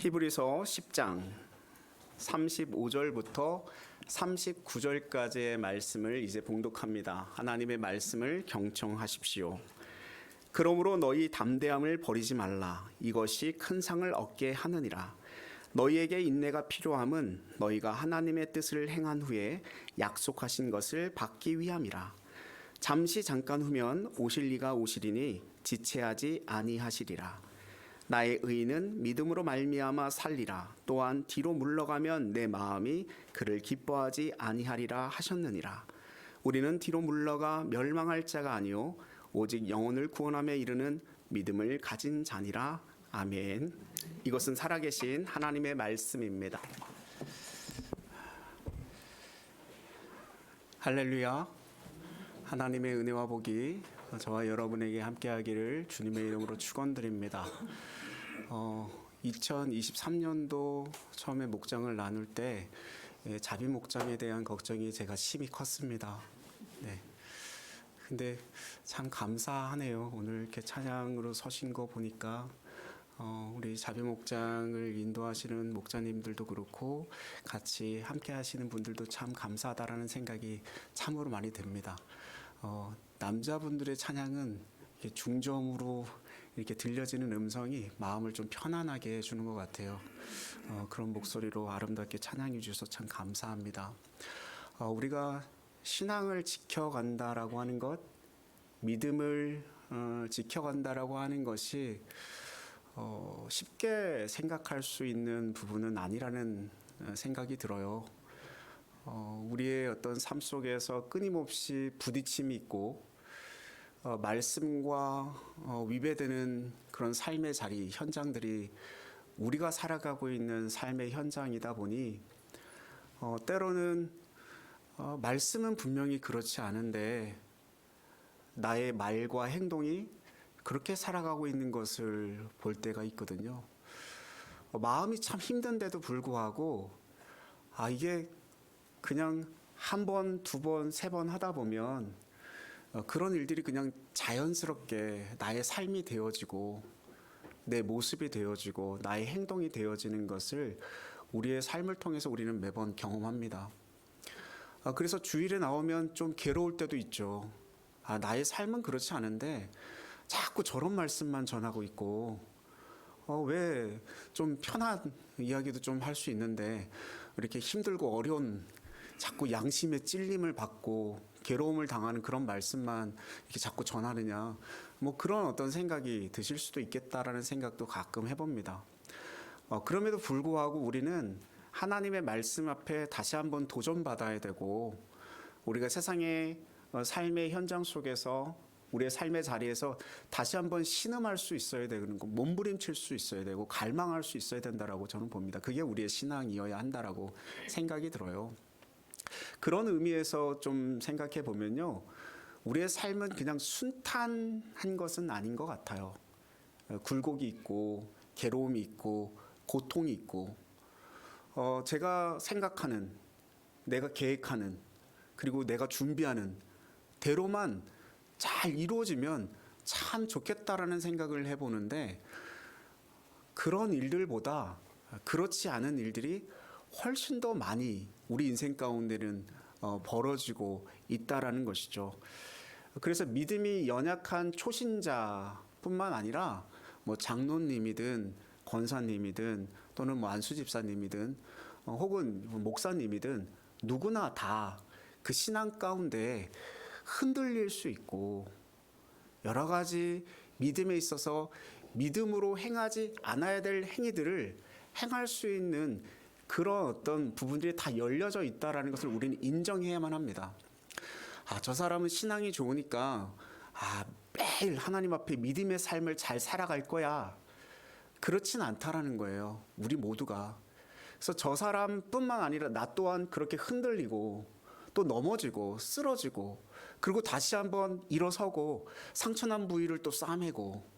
히브리서 10장 35절부터 39절까지의 말씀을 이제 봉독합니다. 하나님의 말씀을 경청하십시오. 그러므로 너희 담대함을 버리지 말라. 이것이 큰 상을 얻게 하느니라. 너희에게 인내가 필요함은 너희가 하나님의 뜻을 행한 후에 약속하신 것을 받기 위함이라. 잠시 잠깐 후면 오실 이가 오시리니 지체하지 아니하시리라. 나의 의인은 믿음으로 말미암아 살리라. 또한 뒤로 물러가면 내 마음이 그를 기뻐하지 아니하리라 하셨느니라. 우리는 뒤로 물러가 멸망할 자가 아니요 오직 영혼을 구원함에 이르는 믿음을 가진 자니라. 아멘. 이것은 살아계신 하나님의 말씀입니다. 할렐루야. 하나님의 은혜와 복이 저와 여러분에게 함께하기를 주님의 이름으로 축원드립니다. 2023년도 처음에 목장을 나눌 때 자비 목장에 대한 걱정이 제가 심히 컸습니다. 네. 근데 참 감사하네요. 오늘 이렇게 찬양으로 서신 거 보니까 우리 자비 목장을 인도하시는 목자님들도 그렇고 같이 함께 하시는 분들도 참 감사하다라는 생각이 참으로 많이 듭니다. 남자분들의 찬양은 이렇게 중저음으로 이렇게 들려지는 음성이 마음을 좀 편안하게 해주는 것 같아요. 그런 목소리로 아름답게 찬양해 주셔서 참 감사합니다. 우리가 신앙을 지켜간다라고 하는 것, 믿음을 지켜간다라고 하는 것이 쉽게 생각할 수 있는 부분은 아니라는 생각이 들어요. 우리의 어떤 삶 속에서 끊임없이 부딪힘이 있고 말씀과 위배되는 그런 삶의 자리, 현장들이 우리가 살아가고 있는 삶의 현장이다 보니 때로는 말씀은 분명히 그렇지 않은데 나의 말과 행동이 그렇게 살아가고 있는 것을 볼 때가 있거든요. 마음이 참 힘든데도 불구하고 이게 그냥 한 번, 두 번, 세 번 하다 보면 그런 일들이 그냥 자연스럽게 나의 삶이 되어지고 내 모습이 되어지고 나의 행동이 되어지는 것을 우리의 삶을 통해서 우리는 매번 경험합니다. 그래서 주일에 나오면 좀 괴로울 때도 있죠. 나의 삶은 그렇지 않은데 자꾸 저런 말씀만 전하고 있고 왜 좀 편한 이야기도 좀 할 수 있는데 이렇게 힘들고 어려운 자꾸 양심의 찔림을 받고 괴로움을 당하는 그런 말씀만 이렇게 자꾸 전하느냐, 그런 어떤 생각이 드실 수도 있겠다라는 생각도 가끔 해봅니다. 그럼에도 불구하고 우리는 하나님의 말씀 앞에 다시 한번 도전받아야 되고 우리가 세상의 삶의 현장 속에서 우리의 삶의 자리에서 다시 한번 신음할 수 있어야 되는 거, 몸부림칠 수 있어야 되고 갈망할 수 있어야 된다라고 저는 봅니다. 그게 우리의 신앙이어야 한다라고 생각이 들어요. 그런 의미에서 좀 생각해 보면요, 우리의 삶은 그냥 순탄한 것은 아닌 것 같아요. 굴곡이 있고 괴로움이 있고 고통이 있고 제가 생각하는, 내가 계획하는, 그리고 내가 준비하는 대로만 잘 이루어지면 참 좋겠다라는 생각을 해보는데 그런 일들보다 그렇지 않은 일들이 훨씬 더 많이 우리 인생 가운데는 벌어지고 있다라는 것이죠. 그래서 믿음이 연약한 초신자뿐만 아니라 장로님이든 권사님이든 또는 안수집사님이든 혹은 목사님이든 누구나 다 그 신앙 가운데 흔들릴 수 있고 여러 가지 믿음에 있어서 믿음으로 행하지 않아야 될 행위들을 행할 수 있는 그런 어떤 부분들이 다 열려져 있다라는 것을 우리는 인정해야만 합니다. 저 사람은 신앙이 좋으니까 매일 하나님 앞에 믿음의 삶을 잘 살아갈 거야. 그렇진 않다라는 거예요. 우리 모두가. 그래서 저 사람뿐만 아니라 나 또한 그렇게 흔들리고 또 넘어지고 쓰러지고 그리고 다시 한번 일어서고 상처난 부위를 또 싸매고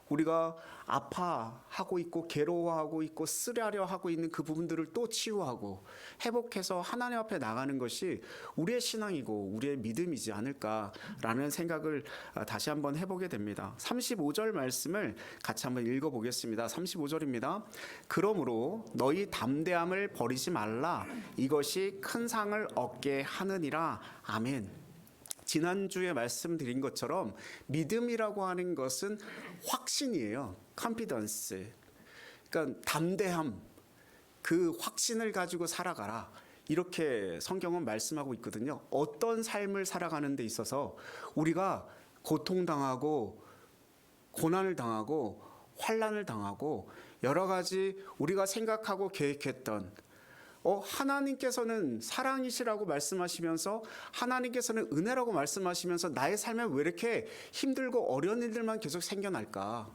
우리가 아파하고 있고 괴로워하고 있고 쓰려려 하고 있는 그 부분들을 또 치유하고 회복해서 하나님 앞에 나가는 것이 우리의 신앙이고 우리의 믿음이지 않을까라는 생각을 다시 한번 해보게 됩니다. 35절 말씀을 같이 한번 읽어보겠습니다. 35절입니다. 그러므로 너희 담대함을 버리지 말라. 이것이 큰 상을 얻게 하느니라. 아멘. 지난주에 말씀드린 것처럼 믿음이라고 하는 것은 확신이에요. confidence. 그러니까 담대함, 그 확신을 가지고 살아가라. 이렇게 성경은 말씀하고 있거든요. 어떤 삶을 살아가는 데 있어서 우리가 고통당하고 고난을 당하고 환난을 당하고 여러 가지 우리가 생각하고 계획했던 하나님께서는 사랑이시라고 말씀하시면서 하나님께서는 은혜라고 말씀하시면서 나의 삶에 왜 이렇게 힘들고 어려운 일들만 계속 생겨날까?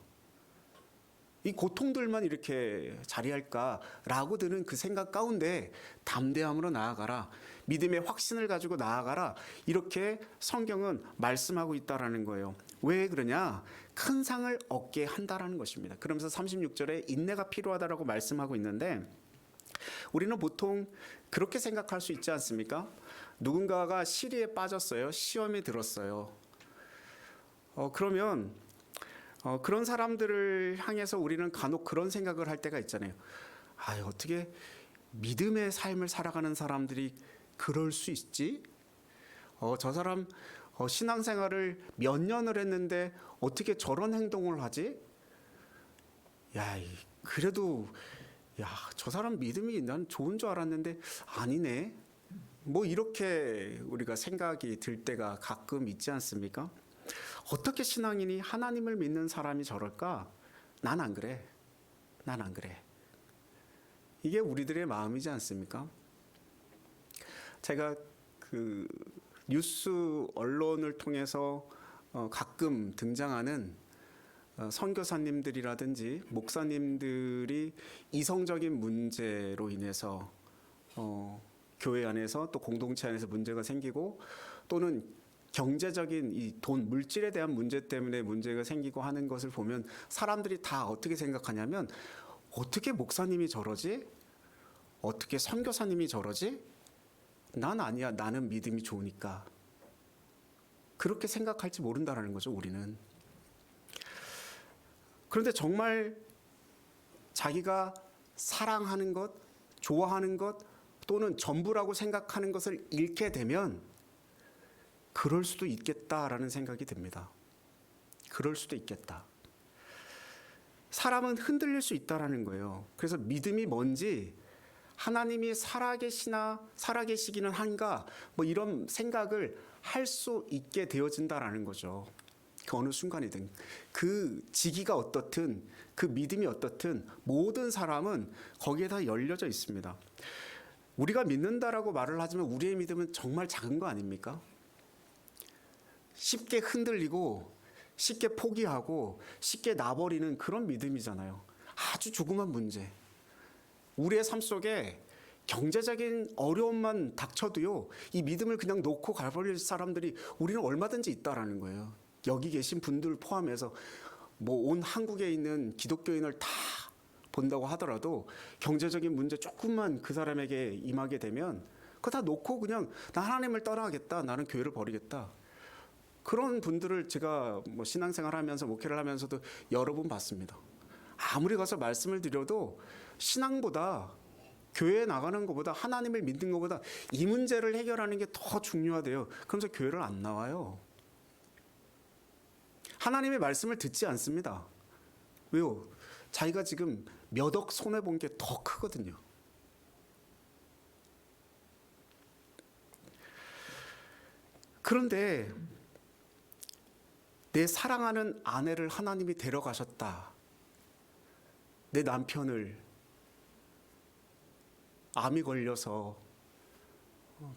이 고통들만 이렇게 자리할까라고 드는 그 생각 가운데 담대함으로 나아가라. 믿음의 확신을 가지고 나아가라. 이렇게 성경은 말씀하고 있다라는 거예요. 왜 그러냐? 큰 상을 얻게 한다라는 것입니다. 그러면서 36절에 인내가 필요하다라고 말씀하고 있는데 우리는 보통 그렇게 생각할 수 있지 않습니까? 누군가가 시리에 빠졌어요. 시험에 들었어요. 그러면 그런 사람들을 향해서 우리는 간혹 그런 생각을 할 때가 있잖아요. 어떻게 믿음의 삶을 살아가는 사람들이 그럴 수 있지? 저 사람 신앙생활을 몇 년을 했는데 어떻게 저런 행동을 하지? 그래도 저 사람 믿음이 난 좋은 줄 알았는데 아니네. 뭐 이렇게 우리가 생각이 들 때가 가끔 있지 않습니까? 어떻게 신앙인이 하나님을 믿는 사람이 저럴까? 난 안 그래. 난 안 그래. 이게 우리들의 마음이지 않습니까? 제가 그 뉴스 언론을 통해서 가끔 등장하는 선교사님들이라든지 목사님들이 이성적인 문제로 인해서 교회 안에서 또 공동체 안에서 문제가 생기고 또는 경제적인 이 돈, 물질에 대한 문제 때문에 문제가 생기고 하는 것을 보면 사람들이 다 어떻게 생각하냐면 어떻게 목사님이 저러지? 어떻게 선교사님이 저러지? 난 아니야. 나는 믿음이 좋으니까. 그렇게 생각할지 모른다라는 거죠, 우리는. 그런데 정말 자기가 사랑하는 것, 좋아하는 것 또는 전부라고 생각하는 것을 잃게 되면 그럴 수도 있겠다라는 생각이 듭니다. 그럴 수도 있겠다. 사람은 흔들릴 수 있다라는 거예요. 그래서 믿음이 뭔지 하나님이 살아계시기는 한가 뭐 이런 생각을 할 수 있게 되어진다라는 거죠. 그 어느 순간이든 그 지기가 어떻든 그 믿음이 어떻든 모든 사람은 거기에 다 열려져 있습니다. 우리가 믿는다라고 말을 하지만 우리의 믿음은 정말 작은 거 아닙니까? 쉽게 흔들리고 쉽게 포기하고 쉽게 놔버리는 그런 믿음이잖아요. 아주 조그만 문제. 우리의 삶 속에 경제적인 어려움만 닥쳐도요, 이 믿음을 그냥 놓고 가버릴 사람들이 우리는 얼마든지 있다라는 거예요. 여기 계신 분들 포함해서 뭐 온 한국에 있는 기독교인을 다 본다고 하더라도 경제적인 문제 조금만 그 사람에게 임하게 되면 그거 다 놓고 그냥 나 하나님을 떠나겠다. 나는 교회를 버리겠다. 그런 분들을 제가 뭐 신앙생활 하면서 목회를 하면서도 여러 번 봤습니다. 아무리 가서 말씀을 드려도 신앙보다 교회에 나가는 것보다 하나님을 믿는 것보다 이 문제를 해결하는 게 더 중요하대요. 그러면서 교회를 안 나와요. 하나님의 말씀을 듣지 않습니다. 왜요? 자기가 지금 몇 억 손해본 게 더 크거든요. 그런데 내 사랑하는 아내를 하나님이 데려가셨다. 내 남편을 암이 걸려서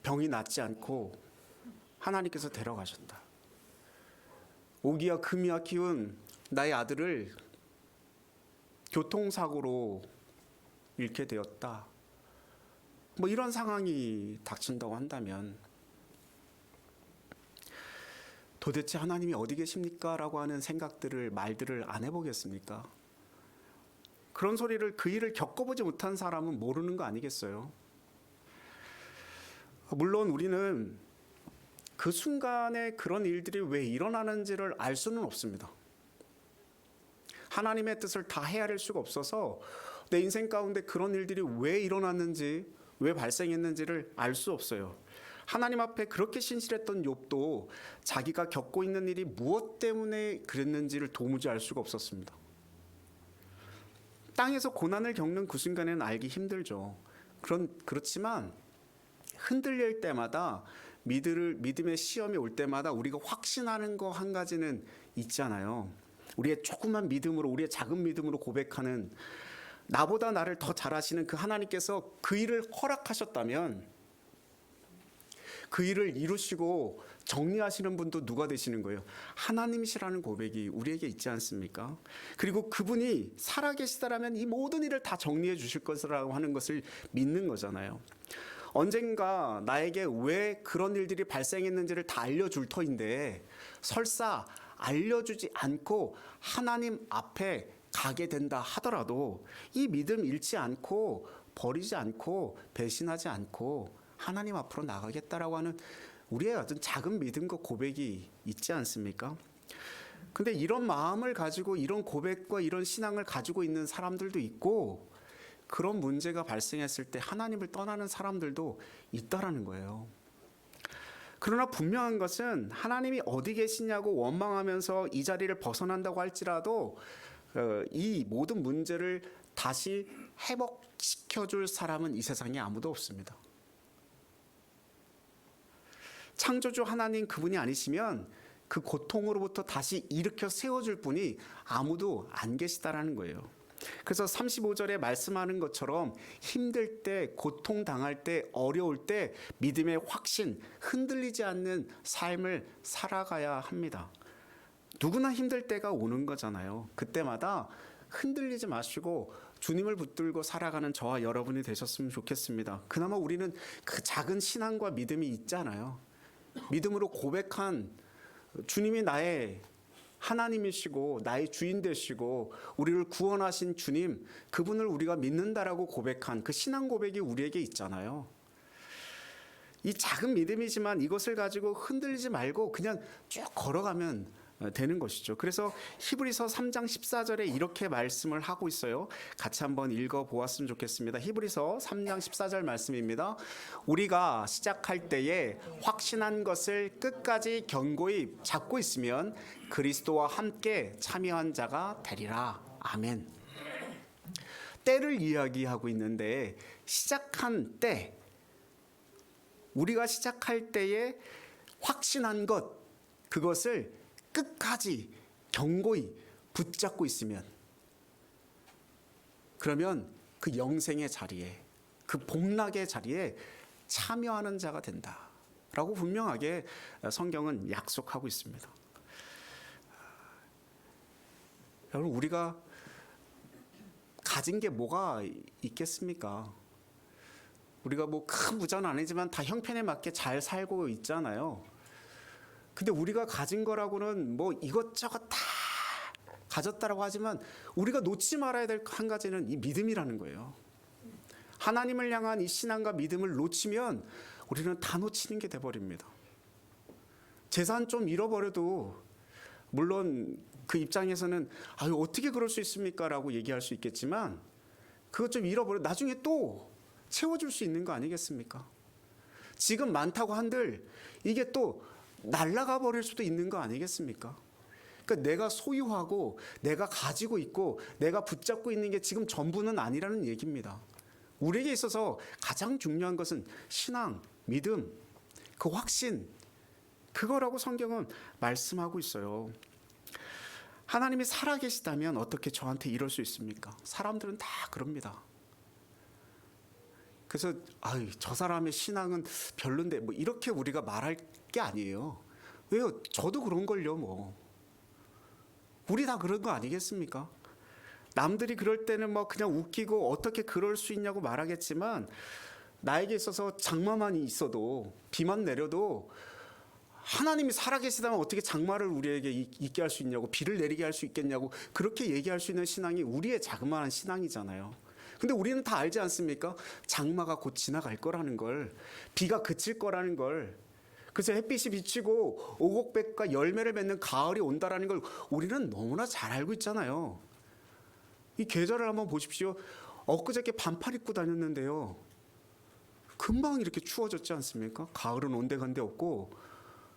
병이 낫지 않고 하나님께서 데려가셨다. 오기와 금이와 키운 나의 아들을 교통사고로 잃게 되었다. 뭐 이런 상황이 닥친다고 한다면 도대체 하나님이 어디 계십니까? 라고 하는 생각들을, 말들을 안 해보겠습니까? 그런 소리를, 그 일을 겪어보지 못한 사람은 모르는 거 아니겠어요? 물론 우리는 그 순간에 그런 일들이 왜 일어나는지를 알 수는 없습니다. 하나님의 뜻을 다 헤아릴 수가 없어서 내 인생 가운데 그런 일들이 왜 일어났는지, 왜 발생했는지를 알 수 없어요. 하나님 앞에 그렇게 신실했던 욥도 자기가 겪고 있는 일이 무엇 때문에 그랬는지를 도무지 알 수가 없었습니다. 땅에서 고난을 겪는 그 순간에는 알기 힘들죠. 그렇지만 흔들릴 때마다, 믿음의 시험이 올 때마다 우리가 확신하는 거 한 가지는 있잖아요. 우리의 조그만 믿음으로, 우리의 작은 믿음으로 고백하는, 나보다 나를 더 잘하시는 그 하나님께서 그 일을 허락하셨다면 그 일을 이루시고 정리하시는 분도 누가 되시는 거예요? 하나님이시라는 고백이 우리에게 있지 않습니까? 그리고 그분이 살아계시다라면 이 모든 일을 다 정리해 주실 것이라고 하는 것을 믿는 거잖아요. 언젠가 나에게 왜 그런 일들이 발생했는지를 다 알려줄 터인데 설사 알려주지 않고 하나님 앞에 가게 된다 하더라도 이 믿음 잃지 않고, 버리지 않고, 배신하지 않고 하나님 앞으로 나가겠다라고 하는 우리의 어떤 작은 믿음과 고백이 있지 않습니까? 근데 이런 마음을 가지고, 이런 고백과 이런 신앙을 가지고 있는 사람들도 있고, 그런 문제가 발생했을 때 하나님을 떠나는 사람들도 있다라는 거예요. 그러나 분명한 것은 하나님이 어디 계시냐고 원망하면서 이 자리를 벗어난다고 할지라도 이 모든 문제를 다시 회복시켜줄 사람은 이 세상에 아무도 없습니다. 창조주 하나님 그분이 아니시면 그 고통으로부터 다시 일으켜 세워줄 분이 아무도 안 계시다라는 거예요. 그래서 35절에 말씀하는 것처럼 힘들 때, 고통당할 때, 어려울 때 믿음의 확신, 흔들리지 않는 삶을 살아가야 합니다. 누구나 힘들 때가 오는 거잖아요. 그때마다 흔들리지 마시고 주님을 붙들고 살아가는 저와 여러분이 되셨으면 좋겠습니다. 그나마 우리는 그 작은 신앙과 믿음이 있잖아요. 믿음으로 고백한 주님이 나의 하나님이시고 나의 주인 되시고 우리를 구원하신 주님, 그분을 우리가 믿는다라고 고백한 그 신앙 고백이 우리에게 있잖아요. 이 작은 믿음이지만 이것을 가지고 흔들리지 말고 그냥 쭉 걸어가면 되는 것이죠. 그래서 히브리서 3장 14절에 이렇게 말씀을 하고 있어요. 같이 한번 읽어보았으면 좋겠습니다. 히브리서 3장 14절 말씀입니다. 우리가 시작할 때에 확신한 것을 끝까지 견고히 잡고 있으면 그리스도와 함께 참여한 자가 되리라. 아멘. 때를 이야기하고 있는데, 시작한 때, 우리가 시작할 때에 확신한 것, 그것을 끝까지 견고히 붙잡고 있으면, 그러면 그 영생의 자리에, 그 복락의 자리에 참여하는 자가 된다라고 분명하게 성경은 약속하고 있습니다. 여러분, 우리가 가진 게 뭐가 있겠습니까? 우리가 뭐 큰 부자는 아니지만 다 형편에 맞게 잘 살고 있잖아요. 근데 우리가 가진 거라고는 뭐 이것저것 다 가졌다라고 하지만 우리가 놓지 말아야 될 한 가지는 이 믿음이라는 거예요. 하나님을 향한 이 신앙과 믿음을 놓치면 우리는 다 놓치는 게 돼버립니다. 재산 좀 잃어버려도 물론 그 입장에서는 아유 어떻게 그럴 수 있습니까? 라고 얘기할 수 있겠지만 그것 좀 잃어버려 나중에 또 채워줄 수 있는 거 아니겠습니까? 지금 많다고 한들 이게 또 날아가 버릴 수도 있는 거 아니겠습니까? 그러니까 내가 소유하고 내가 가지고 있고 내가 붙잡고 있는 게 지금 전부는 아니라는 얘기입니다. 우리에게 있어서 가장 중요한 것은 신앙, 믿음, 그 확신, 그거라고 성경은 말씀하고 있어요. 하나님이 살아계시다면 어떻게 저한테 이럴 수 있습니까? 사람들은 다 그럽니다. 그래서 아유 저 사람의 신앙은 별론데 뭐 이렇게 우리가 말할 게 아니에요. 왜요? 저도 그런걸요 뭐. 우리 다 그런 거 아니겠습니까? 남들이 그럴 때는 뭐 그냥 웃기고 어떻게 그럴 수 있냐고 말하겠지만 나에게 있어서 장마만 있어도 비만 내려도 하나님이 살아계시다면 어떻게 장마를 우리에게 있게 할 수 있냐고, 비를 내리게 할 수 있겠냐고 그렇게 얘기할 수 있는 신앙이 우리의 자그마한 신앙이잖아요. 근데 우리는 다 알지 않습니까? 장마가 곧 지나갈 거라는 걸, 비가 그칠 거라는 걸, 그래서 햇빛이 비치고 오곡백과 열매를 맺는 가을이 온다라는 걸 우리는 너무나 잘 알고 있잖아요. 이 계절을 한번 보십시오. 엊그저께 반팔 입고 다녔는데요, 금방 이렇게 추워졌지 않습니까? 가을은 온데간데 없고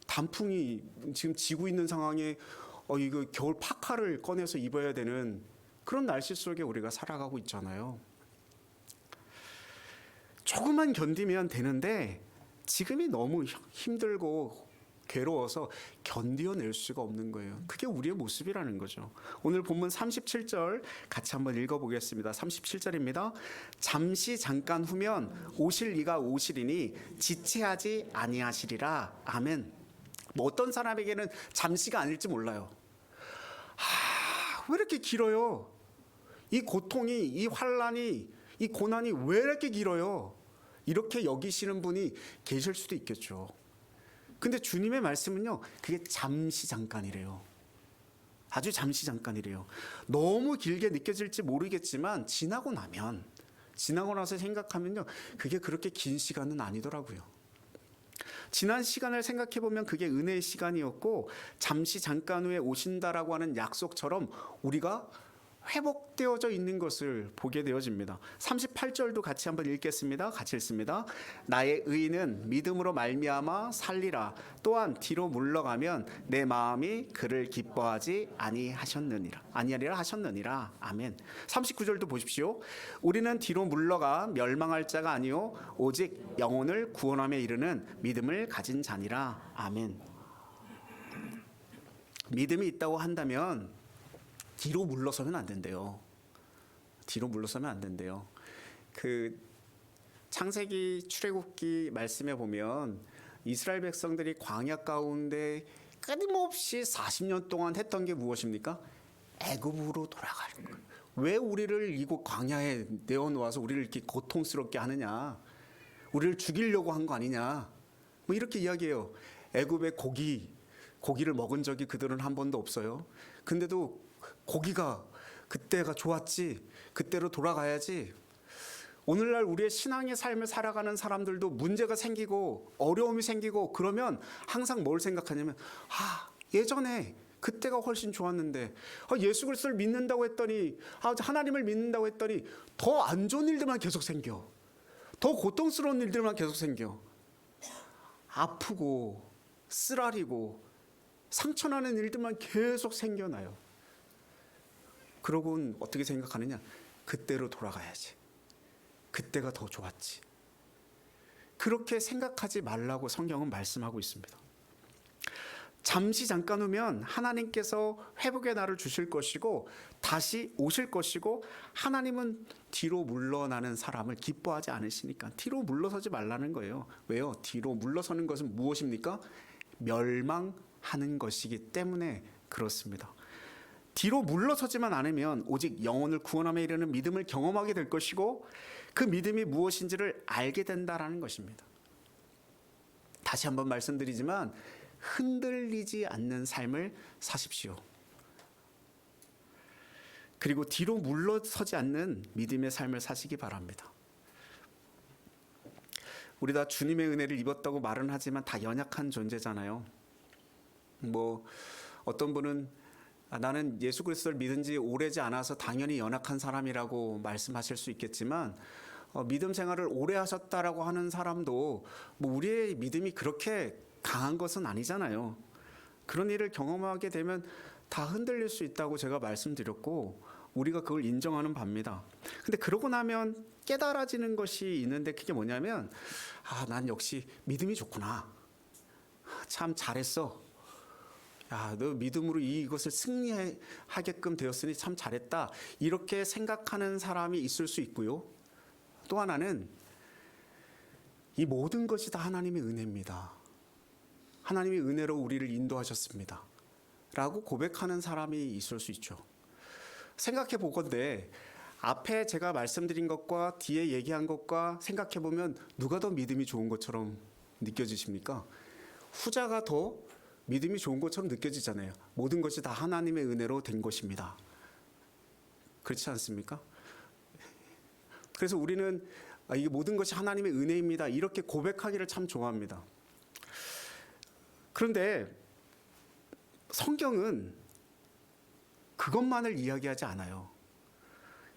단풍이 지금 지고 있는 상황에 이거 겨울 파카를 꺼내서 입어야 되는 그런 날씨 속에 우리가 살아가고 있잖아요. 조금만 견디면 되는데 지금이 너무 힘들고 괴로워서 견뎌낼 수가 없는 거예요. 그게 우리의 모습이라는 거죠. 오늘 본문 37절 같이 한번 읽어보겠습니다. 37절입니다. 잠시 잠깐 후면 오실 이가 오시리니 지체하지 아니하시리라. 아멘. 뭐 어떤 사람에게는 잠시가 아닐지 몰라요. 왜 이렇게 길어요? 이 고통이, 이 환란이, 이 고난이 왜 이렇게 길어요? 이렇게 여기시는 분이 계실 수도 있겠죠. 근데 주님의 말씀은요, 그게 잠시 잠깐이래요. 아주 잠시 잠깐이래요. 너무 길게 느껴질지 모르겠지만 지나고 나서 생각하면요, 그게 그렇게 긴 시간은 아니더라고요. 지난 시간을 생각해 보면 그게 은혜의 시간이었고, 잠시 잠깐 후에 오신다라고 하는 약속처럼 우리가 회복되어져 있는 것을 보게 되어집니다. 38절도 같이 한번 읽겠습니다. 같이 읽습니다. 나의 의인은 믿음으로 말미암아 살리라. 또한 뒤로 물러가면 내 마음이 그를 기뻐하지 아니하리라 하셨느니라. 아멘. 39절도 보십시오. 우리는 뒤로 물러가 멸망할 자가 아니요 오직 영혼을 구원함에 이르는 믿음을 가진 자니라. 아멘. 믿음이 있다고 한다면 뒤로 물러서면 안 된대요. 뒤로 물러서면 안 된대요. 그 창세기 출애굽기 말씀에 보면 이스라엘 백성들이 광야 가운데 끊임없이 40년 동안 했던 게 무엇입니까? 애굽으로 돌아가는 거예요. 왜 우리를 이곳 광야에 내어놓아서 우리를 이렇게 고통스럽게 하느냐? 우리를 죽이려고 한 거 아니냐? 뭐 이렇게 이야기해요. 애굽의 고기를 먹은 적이 그들은 한 번도 없어요. 근데도 고기가 그때가 좋았지, 그때로 돌아가야지. 오늘날 우리의 신앙의 삶을 살아가는 사람들도 문제가 생기고 어려움이 생기고 그러면 항상 뭘 생각하냐면, 예전에 그때가 훨씬 좋았는데, 예수 그리스도를 믿는다고 했더니, 하나님을 믿는다고 했더니 더 안 좋은 일들만 계속 생겨. 더 고통스러운 일들만 계속 생겨. 아프고 쓰라리고 상처나는 일들만 계속 생겨나요. 그러고는 어떻게 생각하느냐? 그때로 돌아가야지. 그때가 더 좋았지. 그렇게 생각하지 말라고 성경은 말씀하고 있습니다. 잠시 잠깐 후면 하나님께서 회복의 날을 주실 것이고 다시 오실 것이고, 하나님은 뒤로 물러나는 사람을 기뻐하지 않으시니까 뒤로 물러서지 말라는 거예요. 왜요? 뒤로 물러서는 것은 무엇입니까? 멸망하는 것이기 때문에 그렇습니다. 뒤로 물러서지만 않으면 오직 영혼을 구원함에 이르는 믿음을 경험하게 될 것이고, 그 믿음이 무엇인지를 알게 된다라는 것입니다. 다시 한번 말씀드리지만 흔들리지 않는 삶을 사십시오. 그리고 뒤로 물러서지 않는 믿음의 삶을 사시기 바랍니다. 우리 다 주님의 은혜를 입었다고 말은 하지만 다 연약한 존재잖아요. 어떤 분은 나는 예수 그리스도를 믿은 지 오래지 않아서 당연히 연약한 사람이라고 말씀하실 수 있겠지만, 믿음 생활을 오래 하셨다라고 하는 사람도 우리의 믿음이 그렇게 강한 것은 아니잖아요. 그런 일을 경험하게 되면 다 흔들릴 수 있다고 제가 말씀드렸고, 우리가 그걸 인정하는 바입니다. 근데 그러고 나면 깨달아지는 것이 있는데, 그게 뭐냐면, 난 역시 믿음이 좋구나. 참 잘했어. 너 믿음으로 이것을 승리하게끔 되었으니 참 잘했다. 이렇게 생각하는 사람이 있을 수 있고요. 또 하나는 이 모든 것이 다 하나님의 은혜입니다. 하나님의 은혜로 우리를 인도하셨습니다. 라고 고백하는 사람이 있을 수 있죠. 생각해 보건대 앞에 제가 말씀드린 것과 뒤에 얘기한 것과 생각해 보면 누가 더 믿음이 좋은 것처럼 느껴지십니까? 후자가 더 믿음이 좋은 것처럼 느껴지잖아요. 모든 것이 다 하나님의 은혜로 된 것입니다. 그렇지 않습니까? 그래서 우리는 이게 모든 것이 하나님의 은혜입니다. 이렇게 고백하기를 참 좋아합니다. 그런데 성경은 그것만을 이야기하지 않아요.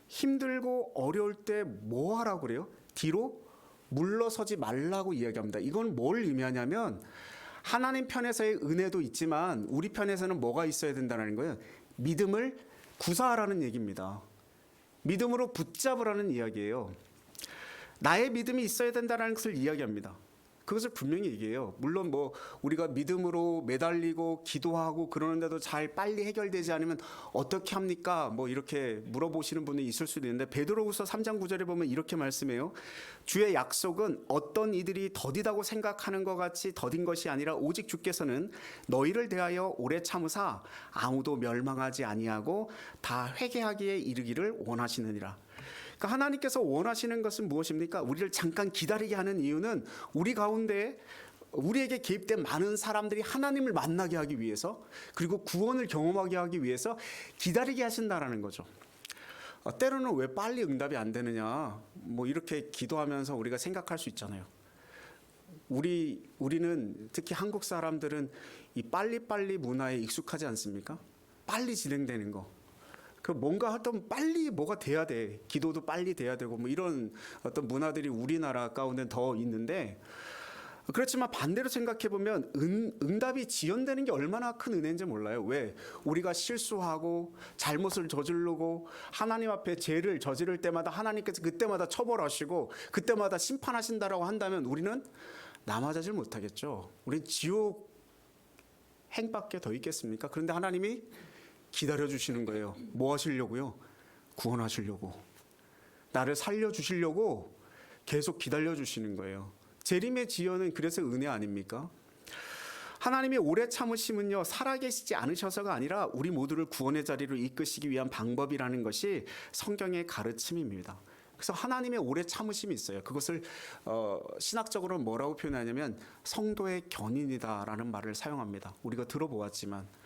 힘들고 어려울 때 뭐 하라고 그래요? 뒤로 물러서지 말라고 이야기합니다. 이건 뭘 의미하냐면 하나님 편에서의 은혜도 있지만 우리 편에서는 뭐가 있어야 된다는 거예요. 믿음을 구사하라는 얘기입니다. 믿음으로 붙잡으라는 이야기예요. 나의 믿음이 있어야 된다는 것을 이야기합니다. 그것을 분명히 얘기해요. 물론 뭐 우리가 믿음으로 매달리고 기도하고 그러는데도 잘 빨리 해결되지 않으면 어떻게 합니까? 뭐 이렇게 물어보시는 분이 있을 수도 있는데 베드로후서 3장 9절에 보면 이렇게 말씀해요. 주의 약속은 어떤 이들이 더디다고 생각하는 것 같이 더딘 것이 아니라 오직 주께서는 너희를 대하여 오래 참으사 아무도 멸망하지 아니하고 다 회개하기에 이르기를 원하시느니라. 그러니까 하나님께서 원하시는 것은 무엇입니까? 우리를 잠깐 기다리게 하는 이유는 우리 가운데 우리에게 개입된 많은 사람들이 하나님을 만나게 하기 위해서 그리고 구원을 경험하게 하기 위해서 기다리게 하신다라는 거죠. 때로는 왜 빨리 응답이 안 되느냐 뭐 이렇게 기도하면서 우리가 생각할 수 있잖아요. 우리는 특히 한국 사람들은 이 빨리빨리 문화에 익숙하지 않습니까? 빨리 진행되는 거. 그 뭔가 하여튼 빨리 뭐가 돼야 돼. 기도도 빨리 돼야 되고 뭐 이런 어떤 문화들이 우리나라 가운데 더 있는데 그렇지만 반대로 생각해 보면 응답이 지연되는 게 얼마나 큰 은혜인지 몰라요. 왜? 우리가 실수하고 잘못을 저지르고 하나님 앞에 죄를 저지를 때마다 하나님께서 그때마다 처벌하시고 그때마다 심판하신다라고 한다면 우리는 남아자질 못하겠죠. 우리는 지옥 행밖에 더 있겠습니까? 그런데 하나님이 기다려주시는 거예요. 뭐 하시려고요? 구원하시려고. 나를 살려주시려고 계속 기다려주시는 거예요. 재림의 지연은 그래서 은혜 아닙니까? 하나님의 오래 참으심은요, 살아계시지 않으셔서가 아니라 우리 모두를 구원의 자리로 이끄시기 위한 방법이라는 것이 성경의 가르침입니다. 그래서 하나님의 오래 참으심이 있어요. 그것을 신학적으로 뭐라고 표현하냐면 성도의 견인이다라는 말을 사용합니다. 우리가 들어보았지만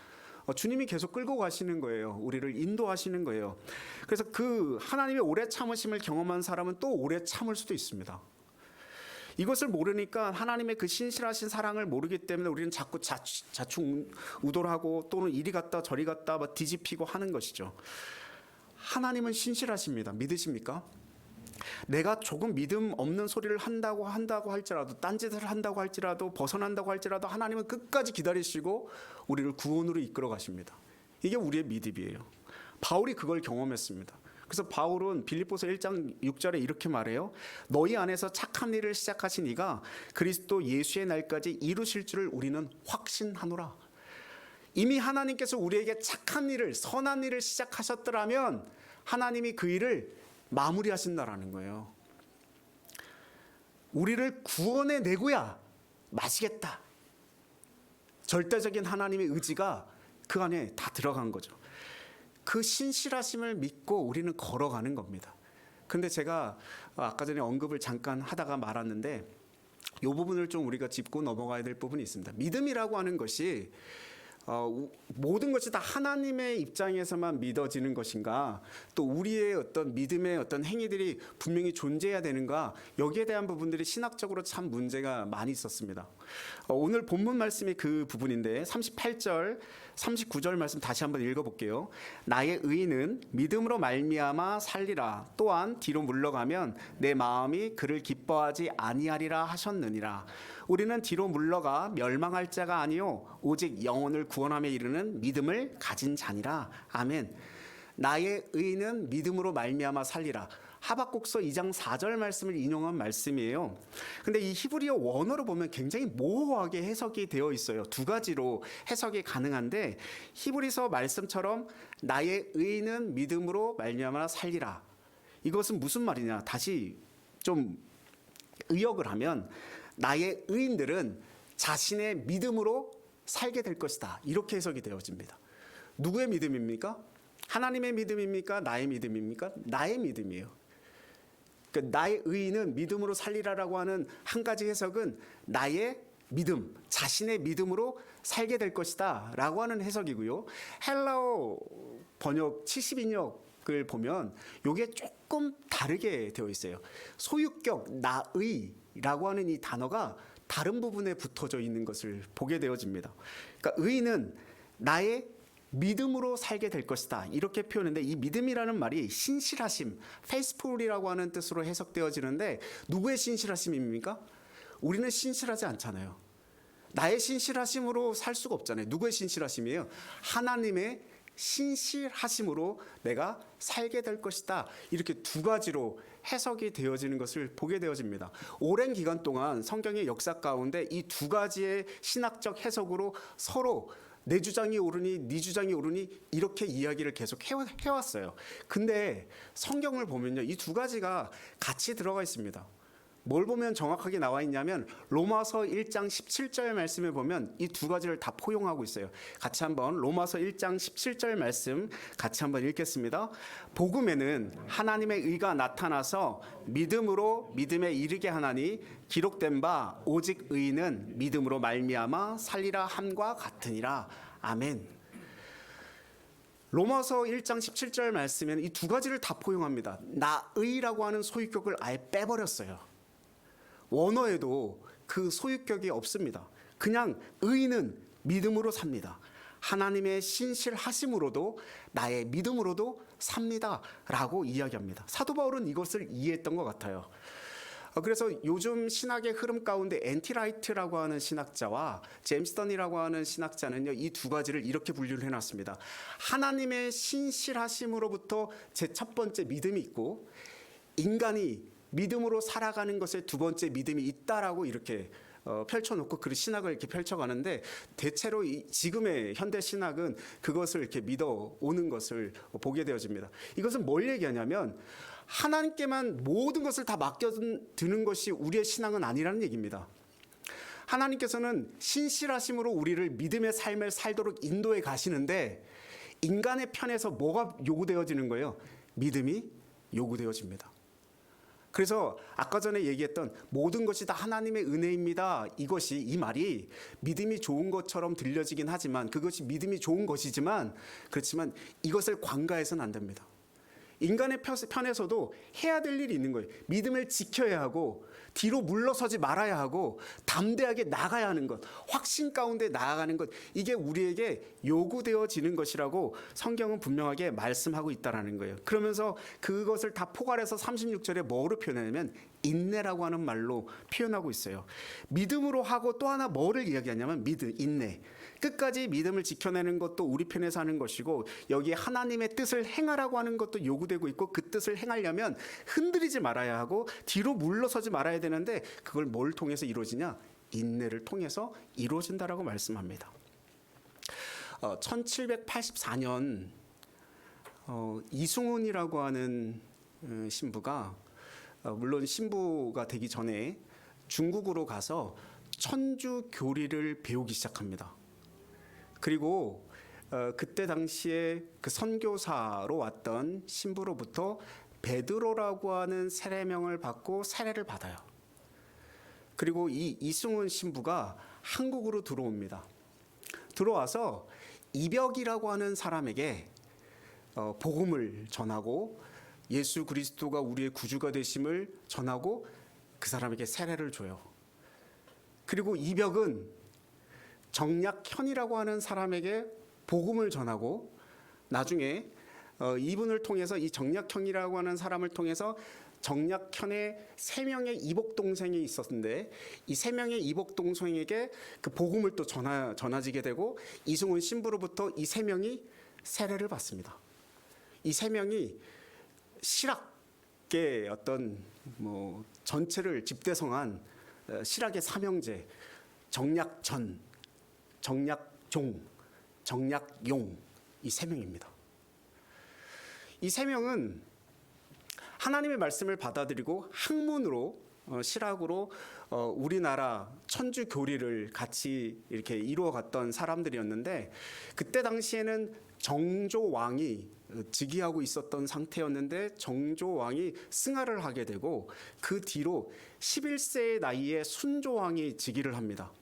주님이 계속 끌고 가시는 거예요. 우리를 인도하시는 거예요. 그래서 그 하나님의 오래 참으심을 경험한 사람은 또 오래 참을 수도 있습니다. 이것을 모르니까 하나님의 그 신실하신 사랑을 모르기 때문에 우리는 자꾸 자충우돌하고 또는 이리 갔다 저리 갔다 막 뒤집히고 하는 것이죠. 하나님은 신실하십니다. 믿으십니까? 내가 조금 믿음 없는 소리를 한다고 할지라도 딴짓을 한다고 할지라도 벗어난다고 할지라도 하나님은 끝까지 기다리시고 우리를 구원으로 이끌어 가십니다. 이게 우리의 믿음이에요. 바울이 그걸 경험했습니다. 그래서 바울은 빌립보서 1장 6절에 이렇게 말해요. 너희 안에서 착한 일을 시작하신 이가 그리스도 예수의 날까지 이루실 줄을 우리는 확신하노라. 이미 하나님께서 우리에게 착한 일을 선한 일을 시작하셨더라면 하나님이 그 일을 마무리하신다라는 거예요. 우리를 구원해 내고야 마시겠다. 절대적인 하나님의 의지가 그 안에 다 들어간 거죠. 그 신실하심을 믿고 우리는 걸어가는 겁니다. 근데 제가 아까 전에 언급을 잠깐 하다가 말았는데 이 부분을 좀 우리가 짚고 넘어가야 될 부분이 있습니다. 믿음이라고 하는 것이 모든 것이 다 하나님의 입장에서만 믿어지는 것인가, 또 우리의 어떤 믿음의 어떤 행위들이 분명히 존재해야 되는가, 여기에 대한 부분들이 신학적으로 참 문제가 많이 있었습니다. 오늘 본문 말씀이 그 부분인데 38절 39절 말씀 다시 한번 읽어볼게요. 나의 의인은 믿음으로 말미암아 살리라. 또한 뒤로 물러가면 내 마음이 그를 기뻐하지 아니하리라 하셨느니라. 우리는 뒤로 물러가 멸망할 자가 아니요 오직 영혼을 구원함에 이르는 믿음을 가진 자니라. 아멘. 나의 의인은 믿음으로 말미암아 살리라. 하박국서 2장 4절 말씀을 인용한 말씀이에요. 근데 이 히브리어 원어로 보면 굉장히 모호하게 해석이 되어 있어요. 두 가지로 해석이 가능한데 히브리서 말씀처럼 나의 의인은 믿음으로 말미암아 살리라. 이것은 무슨 말이냐? 다시 좀 의역을 하면 나의 의인들은 자신의 믿음으로 살게 될 것이다. 이렇게 해석이 되어집니다. 누구의 믿음입니까? 하나님의 믿음입니까? 나의 믿음입니까? 나의 믿음이에요. 그러니까 나의 의인은 믿음으로 살리라라고 하는 한 가지 해석은 나의 믿음, 자신의 믿음으로 살게 될 것이다 라고 하는 해석이고요. 헬라어 번역 72역을 보면 이게 조금 다르게 되어 있어요. 소유격 나의라고 하는 이 단어가 다른 부분에 붙어져 있는 것을 보게 되어집니다. 그러니까 의는 나의 믿음으로 살게 될 것이다 이렇게 표현했는데, 이 믿음이라는 말이 신실하심, faithful이라고 하는 뜻으로 해석되어지는데, 누구의 신실하심입니까? 우리는 신실하지 않잖아요. 나의 신실하심으로 살 수가 없잖아요. 누구의 신실하심이에요? 하나님의 신실하심으로 내가 살게 될 것이다. 이렇게 두 가지로 해석이 되어지는 것을 보게 되어집니다. 오랜 기간 동안 성경의 역사 가운데 이 두 가지의 신학적 해석으로 서로 내 주장이 옳으니 네 주장이 옳으니 이렇게 이야기를 계속 해왔어요. 근데 성경을 보면요, 이 두 가지가 같이 들어가 있습니다. 뭘 보면 정확하게 나와 있냐면 로마서 1장 17절 말씀에 보면 이 두 가지를 다 포용하고 있어요. 같이 한번 로마서 1장 17절 말씀 같이 한번 읽겠습니다. 복음에는 하나님의 의가 나타나서 믿음으로 믿음에 이르게 하나니 기록된 바 오직 의인은 믿음으로 말미암아 살리라 함과 같으니라. 아멘. 로마서 1장 17절 말씀에는 이 두 가지를 다 포용합니다. 나의라고 하는 소유격을 아예 빼버렸어요. 원어에도 그 소유격이 없습니다. 그냥 의인은 믿음으로 삽니다. 하나님의 신실하심으로도 나의 믿음으로도 삽니다 라고 이야기합니다. 사도 바울은 이것을 이해했던 것 같아요. 그래서 요즘 신학의 흐름 가운데 엔티라이트라고 하는 신학자와 제임스 던이라고 하는 신학자는요, 이 두 가지를 이렇게 분류를 해놨습니다. 하나님의 신실하심으로부터 제 첫 번째 믿음이 있고, 인간이 믿음으로 살아가는 것에 두 번째 믿음이 있다라고 이렇게 펼쳐놓고 그 신학을 이렇게 펼쳐가는데, 대체로 지금의 현대 신학은 그것을 이렇게 믿어오는 것을 보게 되어집니다. 이것은 뭘 얘기하냐면 하나님께만 모든 것을 다 맡겨두는 것이 우리의 신앙은 아니라는 얘기입니다. 하나님께서는 신실하심으로 우리를 믿음의 삶을 살도록 인도해 가시는데, 인간의 편에서 뭐가 요구되어지는 거예요? 믿음이 요구되어집니다. 그래서 아까 전에 얘기했던 모든 것이 다 하나님의 은혜입니다, 이 말이 믿음이 좋은 것처럼 들려지긴 하지만, 그것이 믿음이 좋은 것이지만, 그렇지만 이것을 관가해서는 안 됩니다. 인간의 편에서도 해야 될 일이 있는 거예요. 믿음을 지켜야 하고, 뒤로 물러서지 말아야 하고, 담대하게 나가야 하는 것, 확신 가운데 나아가는 것, 이게 우리에게 요구되어지는 것이라고 성경은 분명하게 말씀하고 있다는 거예요. 그러면서 그것을 다 포괄해서 36절에 뭐로 표현하냐면 인내라고 하는 말로 표현하고 있어요. 믿음으로 하고 또 하나 뭐를 이야기하냐면 인내. 끝까지 믿음을 지켜내는 것도 우리 편에서 하는 것이고, 여기에 하나님의 뜻을 행하라고 하는 것도 요구되고 있고, 그 뜻을 행하려면 흔들리지 말아야 하고 뒤로 물러서지 말아야 되는데, 그걸 뭘 통해서 이루어지냐? 인내를 통해서 이루어진다라고 말씀합니다. 1784년 이승훈이라고 하는 신부가, 물론 신부가 되기 전에 중국으로 가서 천주 교리를 배우기 시작합니다. 그리고 그때 당시에 그 선교사로 왔던 신부로부터 베드로라고 하는 세례명을 받고 세례를 받아요. 그리고 이 이승훈 신부가 한국으로 들어옵니다. 들어와서 이벽이라고 하는 사람에게 복음을 전하고, 예수 그리스도가 우리의 구주가 되심을 전하고, 그 사람에게 세례를 줘요. 그리고 이벽은 정약현이라고 하는 사람에게 복음을 전하고, 나중에 이분을 통해서, 이 정약현이라고 하는 사람을 통해서 정약현의 3명의 이복 동생이 있었는데, 이 3명의 이복 동생에게 그 복음을 또 전해지게 되고, 이승훈 신부로부터 이 3명이 세례를 받습니다. 이 3명이 실학의 어떤 전체를 집대성한 실학의 삼형제, 정약전, 정약종, 정약용, 이 3명입니다. 이 3명은 하나님의 말씀을 받아들이고 학문으로, 실학으로 우리나라 천주 교리를 같이 이렇게 이루어갔던 사람들이었는데, 그때 당시에는 정조 왕이 즉위하고 있었던 상태였는데, 정조 왕이 승하를 하게 되고, 그 뒤로 11세의 나이에 순조 왕이 즉위를 합니다.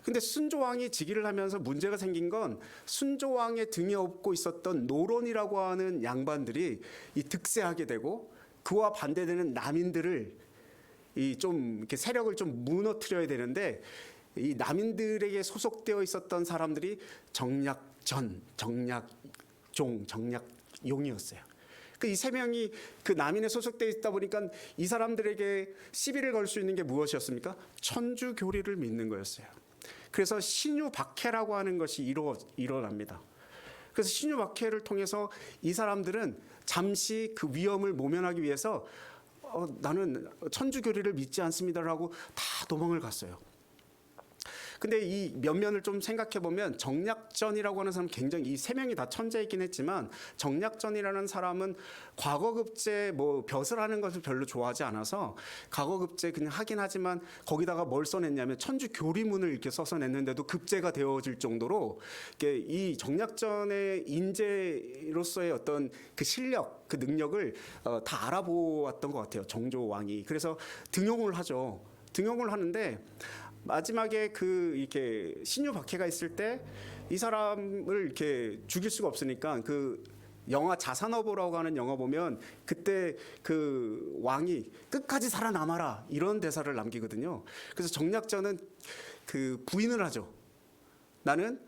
근데 순조왕이 즉위를 하면서 문제가 생긴 건 순조왕의 등에 업고 있었던 노론이라고 하는 양반들이 이 득세하게 되고 그와 반대되는 남인들을 이 좀 이렇게 세력을 좀 무너뜨려야 되는데 이 남인들에게 소속되어 있었던 사람들이 정략전, 정략종, 정략용이었어요. 그 이 세 명이 그 남인에 소속되어 있다 보니까 이 사람들에게 시비를 걸 수 있는 게 무엇이었습니까? 천주교리를 믿는 거였어요. 그래서 신유박해라고 하는 것이 일어납니다. 그래서 신유박해를 통해서 이 사람들은 잠시 그 위험을 모면하기 위해서 나는 천주교리를 믿지 않습니다라고 다 도망을 갔어요. 근데 이 면면을 좀 생각해 보면 정략전이라고 하는 사람은 굉장히 이 세 명이 다 천재이긴 했지만 정략전이라는 사람은 과거급제 뭐 벼슬 하는 것을 별로 좋아하지 않아서 과거급제 그냥 하긴 하지만 거기다가 뭘 써냈냐면 천주교리문을 이렇게 써서 냈는데도 급제가 되어질 정도로 이 정략전의 인재로서의 어떤 그 실력, 그 능력을 다 알아보았던 것 같아요. 정조왕이. 그래서 등용을 하죠. 등용을 하는데 마지막에 이렇게 신유박해가 있을 때 이 사람을 이렇게 죽일 수가 없으니까 그 영화 자산어보라고 하는 영화 보면 그때 그 왕이 끝까지 살아남아라 이런 대사를 남기거든요. 그래서 정략전은 그 부인을 하죠. 나는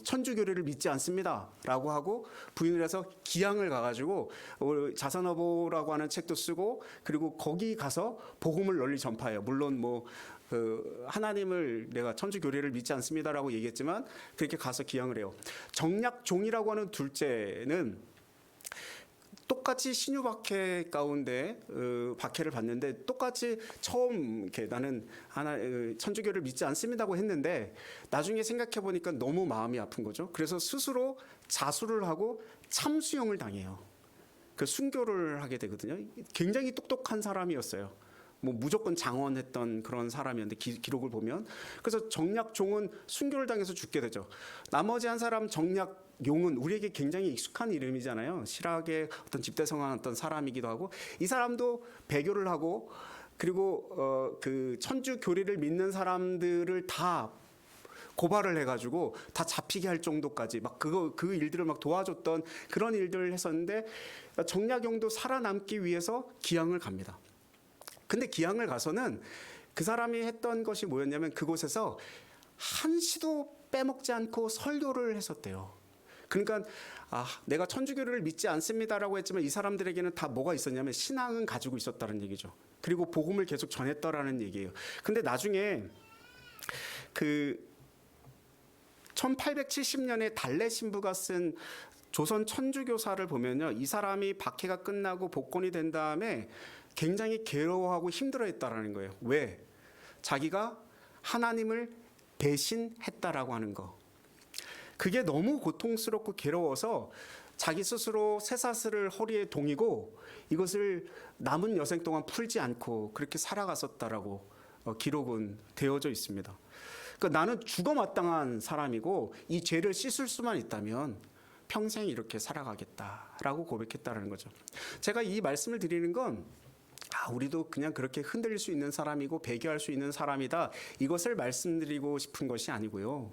천주교리를 믿지 않습니다라고 하고 부인을 해서 기양을 가가지고 자산어보라고 하는 책도 쓰고 그리고 거기 가서 복음을 널리 전파해요. 물론 뭐 하나님을 내가 천주교리를 믿지 않습니다라고 얘기했지만 그렇게 가서 기양을 해요. 정략종이라고 하는 둘째는 똑같이 신유박해 가운데 박해를 받는데 똑같이 처음 이렇게 나는 천주교를 믿지 않습니다고 했는데 나중에 생각해 보니까 너무 마음이 아픈 거죠. 그래서 스스로 자수를 하고 참수형을 당해요. 그 순교를 하게 되거든요. 굉장히 똑똑한 사람이었어요. 뭐 무조건 장원했던 그런 사람이었는데 기록을 보면 그래서 정략종은 순교를 당해서 죽게 되죠. 나머지 한 사람 정략용은 우리에게 굉장히 익숙한 이름이잖아요. 실학의 어떤 집대성한 어떤 사람이기도 하고 이 사람도 배교를 하고 그리고 그 천주 교리를 믿는 사람들을 다 고발을 해가지고 다 잡히게 할 정도까지 막 그 일들을 막 도와줬던 그런 일들을 했었는데 정략용도 살아남기 위해서 기양을 갑니다. 근데 기양을 가서는 그 사람이 했던 것이 뭐였냐면 그곳에서 한시도 빼먹지 않고 설교를 했었대요. 그러니까 내가 천주교를 믿지 않습니다라고 했지만 이 사람들에게는 다 뭐가 있었냐면 신앙은 가지고 있었다는 얘기죠. 그리고 복음을 계속 전했다라는 얘기예요. 근데 나중에 그 1870년에 달래 신부가 쓴 조선 천주교사를 보면요. 이 사람이 박해가 끝나고 복권이 된 다음에 굉장히 괴로워하고 힘들어했다라는 거예요. 왜? 자기가 하나님을 배신했다라고 하는 거. 그게 너무 고통스럽고 괴로워서 자기 스스로 쇠사슬을 허리에 동이고 이것을 남은 여생 동안 풀지 않고 그렇게 살아갔었다라고 기록은 되어져 있습니다. 그러니까 나는 죽어 마땅한 사람이고 이 죄를 씻을 수만 있다면 평생 이렇게 살아가겠다라고 고백했다라는 거죠. 제가 이 말씀을 드리는 건 우리도 그냥 그렇게 흔들릴 수 있는 사람이고 배교할 수 있는 사람이다. 이것을 말씀드리고 싶은 것이 아니고요.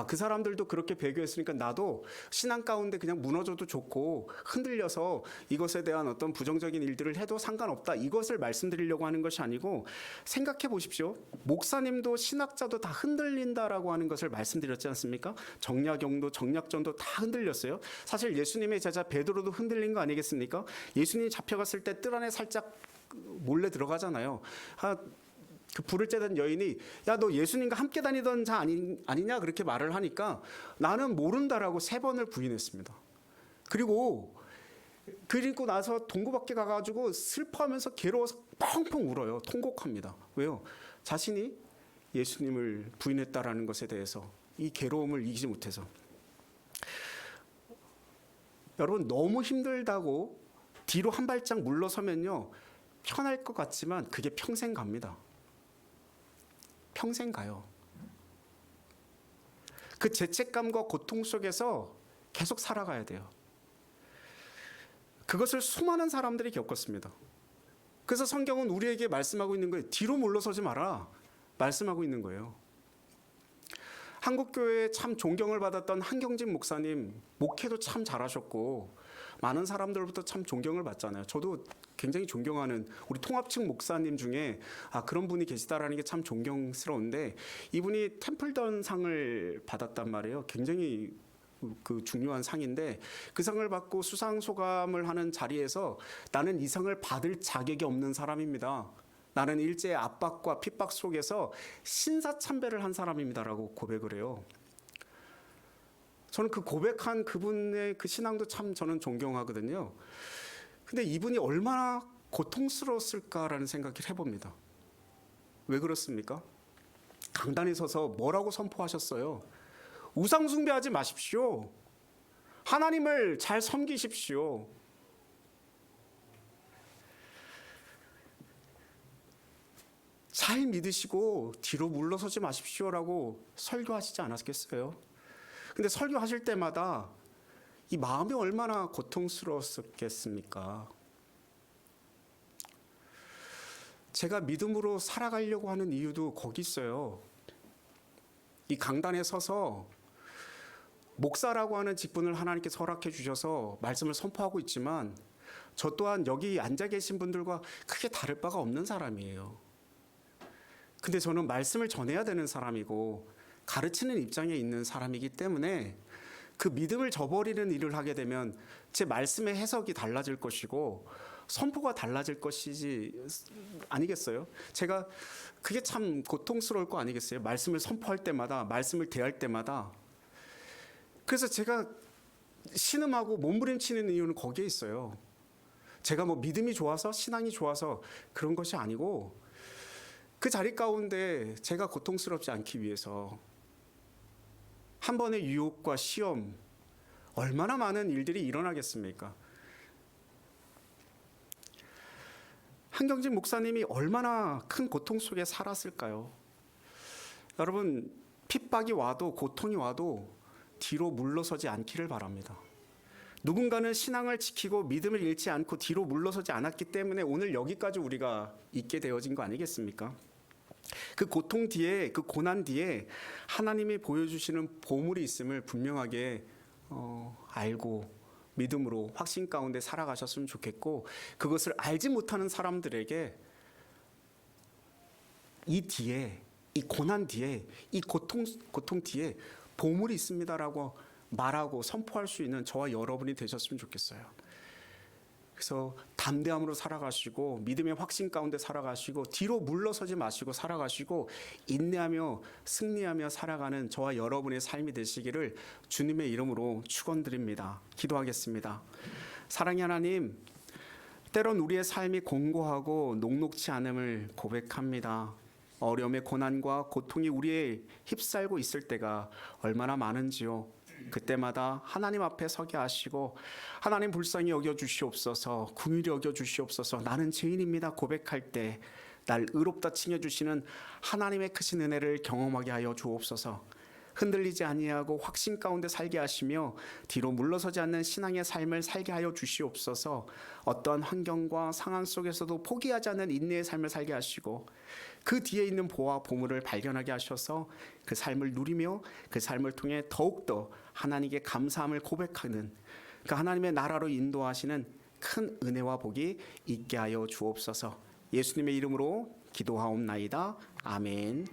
그 사람들도 그렇게 배교했으니까 나도 신앙 가운데 그냥 무너져도 좋고 흔들려서 이것에 대한 어떤 부정적인 일들을 해도 상관없다. 이것을 말씀드리려고 하는 것이 아니고 생각해 보십시오. 목사님도 신학자도 다 흔들린다라고 하는 것을 말씀드렸지 않습니까? 정략용도 정략전도 다 흔들렸어요. 사실 예수님의 제자 베드로도 흔들린 거 아니겠습니까? 예수님이 잡혀갔을 때 뜰 안에 살짝 몰래 들어가잖아요. 그 불을 쬐던 여인이 야 너 예수님과 함께 다니던 자 아니냐 그렇게 말을 하니까 나는 모른다라고 3번을 부인했습니다. 그리고 나서 동굴 밖에 가가지고 슬퍼하면서 괴로워서 펑펑 울어요. 통곡합니다. 왜요? 자신이 예수님을 부인했다라는 것에 대해서 이 괴로움을 이기지 못해서. 여러분 너무 힘들다고 뒤로 한 발짝 물러서면요 편할 것 같지만 그게 평생 갑니다. 평생 가요. 그 죄책감과 고통 속에서 계속 살아가야 돼요. 그것을 수많은 사람들이 겪었습니다. 그래서 성경은 우리에게 말씀하고 있는 거예요. 뒤로 물러서지 마라. 말씀하고 있는 거예요. 한국교회에 참 존경을 받았던 한경진 목사님, 목회도 참 잘하셨고 많은 사람들로부터 참 존경을 받잖아요. 저도 굉장히 존경하는 우리 통합측 목사님 중에 그런 분이 계시다라는 게 참 존경스러운데, 이분이 템플던 상을 받았단 말이에요. 굉장히 그 중요한 상인데, 그 상을 받고 수상 소감을 하는 자리에서 나는 이 상을 받을 자격이 없는 사람입니다. 나는 일제의 압박과 핍박 속에서 신사참배를 한 사람입니다라고 고백을 해요. 저는 그 고백한 그분의 그 신앙도 참 저는 존경하거든요. 근데 이분이 얼마나 고통스러웠을까라는 생각을 해봅니다. 왜 그렇습니까? 강단에 서서 뭐라고 선포하셨어요? 우상 숭배하지 마십시오. 하나님을 잘 섬기십시오. 잘 믿으시고 뒤로 물러서지 마십시오라고 설교하시지 않았겠어요? 근데 설교하실 때마다 이 마음이 얼마나 고통스러웠겠습니까? 제가 믿음으로 살아가려고 하는 이유도 거기 있어요. 이 강단에 서서 목사라고 하는 직분을 하나님께서 허락해 주셔서 말씀을 선포하고 있지만, 저 또한 여기 앉아 계신 분들과 크게 다를 바가 없는 사람이에요. 근데 저는 말씀을 전해야 되는 사람이고 가르치는 입장에 있는 사람이기 때문에 그 믿음을 저버리는 일을 하게 되면 제 말씀의 해석이 달라질 것이고 선포가 달라질 것이지 아니겠어요? 제가 그게 참 고통스러울 거 아니겠어요? 말씀을 선포할 때마다, 말씀을 대할 때마다. 그래서 제가 신음하고 몸부림치는 이유는 거기에 있어요. 제가 뭐 믿음이 좋아서, 신앙이 좋아서 그런 것이 아니고, 그 자리 가운데 제가 고통스럽지 않기 위해서 한 번의 유혹과 시험, 얼마나 많은 일들이 일어나겠습니까? 한경진 목사님이 얼마나 큰 고통 속에 살았을까요? 여러분, 핍박이 와도 고통이 와도 뒤로 물러서지 않기를 바랍니다. 누군가는 신앙을 지키고 믿음을 잃지 않고 뒤로 물러서지 않았기 때문에 오늘 여기까지 우리가 있게 되어진 거 아니겠습니까? 그 고통 뒤에, 그 고난 뒤에 하나님이 보여주시는 보물이 있음을 분명하게 알고 믿음으로 확신 가운데 살아가셨으면 좋겠고, 그것을 알지 못하는 사람들에게 이 뒤에, 이 고난 뒤에, 이 고통 뒤에 보물이 있습니다라고 말하고 선포할 수 있는 저와 여러분이 되셨으면 좋겠어요. 그래서 담대함으로 살아가시고 믿음의 확신 가운데 살아가시고 뒤로 물러서지 마시고 살아가시고 인내하며 승리하며 살아가는 저와 여러분의 삶이 되시기를 주님의 이름으로 축원드립니다. 기도하겠습니다. 사랑의 하나님, 때론 우리의 삶이 공고하고 녹록지 않음을 고백합니다. 어려움의 고난과 고통이 우리에 휩싸이고 있을 때가 얼마나 많은지요. 그때마다 하나님 앞에 서게 하시고 하나님 불쌍히 여겨주시옵소서, 긍휼히 여겨주시옵소서, 나는 죄인입니다 고백할 때 날 의롭다 칭해주시는 하나님의 크신 은혜를 경험하게 하여 주옵소서. 흔들리지 아니하고 확신 가운데 살게 하시며 뒤로 물러서지 않는 신앙의 삶을 살게 하여 주시옵소서. 어떠한 환경과 상황 속에서도 포기하지 않는 인내의 삶을 살게 하시고 그 뒤에 있는 보화 보물을 발견하게 하셔서 그 삶을 누리며 그 삶을 통해 더욱더 하나님께 감사함을 고백하는 그 하나님의 나라로 인도하시는 큰 은혜와 복이 있게 하여 주옵소서. 예수님의 이름으로 기도하옵나이다. 아멘.